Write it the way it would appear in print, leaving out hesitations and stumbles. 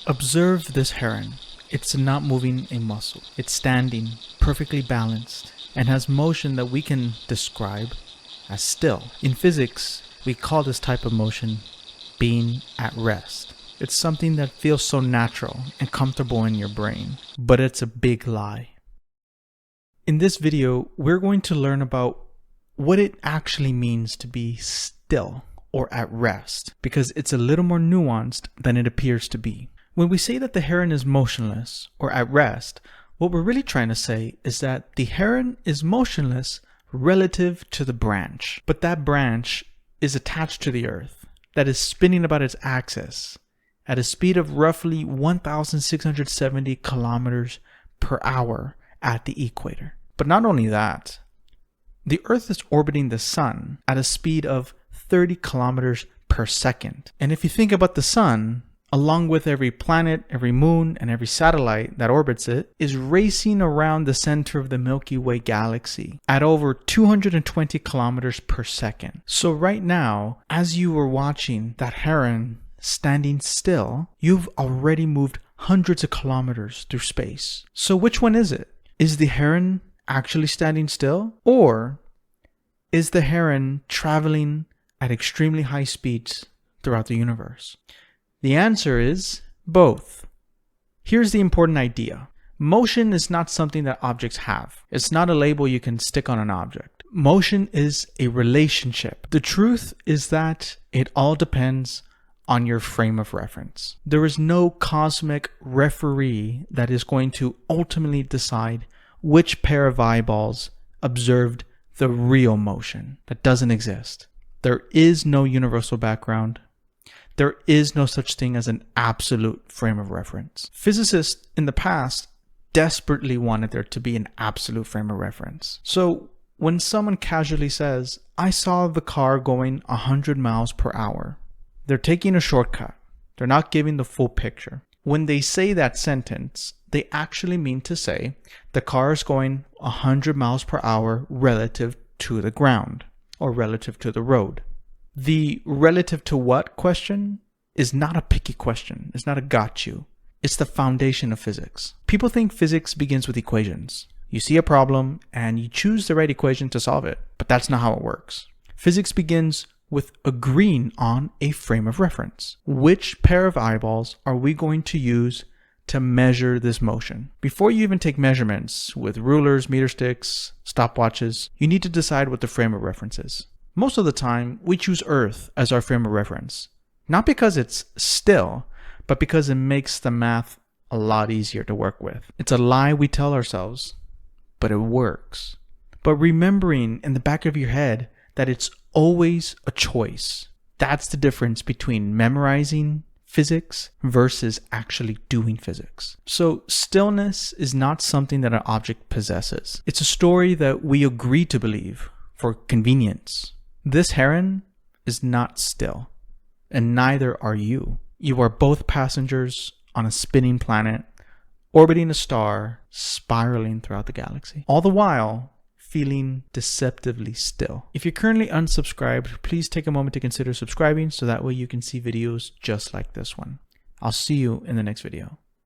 Observe this heron. It's not moving a muscle. It's standing, perfectly balanced, and has motion that we can describe as still. In physics, we call this type of motion being at rest. It's something that feels so natural and comfortable in your brain, but it's a big lie. In this video, we're going to learn about what it actually means to be still or at rest, because it's a little more nuanced than it appears to be. When we say that the heron is motionless or at rest, what we're really trying to say is that the heron is motionless relative to the branch, but that branch is attached to the earth, that is spinning about its axis at a speed of roughly 1,670 kilometers per hour at the equator. But not only that, the earth is orbiting the sun at a speed of 30 kilometers per second. And if you think about the sun, along with every planet, every moon, and every satellite that orbits it, is racing around the center of the Milky Way galaxy at over 220 kilometers per second. So right now, as you were watching that heron standing still, you've already moved hundreds of kilometers through space. So which one is it? Is the heron actually standing still? Or is the heron traveling at extremely high speeds throughout the universe? The answer is both. Here's the important idea. Motion is not something that objects have. It's not a label you can stick on an object. Motion is a relationship. The truth is that it all depends on your frame of reference. There is no cosmic referee that is going to ultimately decide which pair of eyeballs observed the real motion. That doesn't exist. There is no universal background. There is no such thing as an absolute frame of reference. Physicists in the past desperately wanted there to be an absolute frame of reference. So when someone casually says, "I saw the car going 100 miles per hour," they're taking a shortcut. They're not giving the full picture. When they say that sentence, they actually mean to say the car is going 100 miles per hour relative to the ground or relative to the road. The relative to what question is not a picky question. It's not a got you. It's the foundation of physics. People think physics begins with equations. You see a problem and you choose the right equation to solve it, but that's not how it works. Physics begins with agreeing on a frame of reference. Which pair of eyeballs are we going to use to measure this motion? Before you even take measurements with rulers, meter sticks, stopwatches, you need to decide what the frame of reference is. Most of the time, we choose Earth as our frame of reference. Not because it's still, but because it makes the math a lot easier to work with. It's a lie we tell ourselves, but it works. But remembering in the back of your head that it's always a choice. That's the difference between memorizing physics versus actually doing physics. So stillness is not something that an object possesses. It's a story that we agree to believe for convenience. This heron is not still, and neither are you. You are both passengers on a spinning planet, orbiting a star, spiraling throughout the galaxy, all the while feeling deceptively still. If you're currently unsubscribed, please take a moment to consider subscribing so that way you can see videos just like this one. I'll see you in the next video.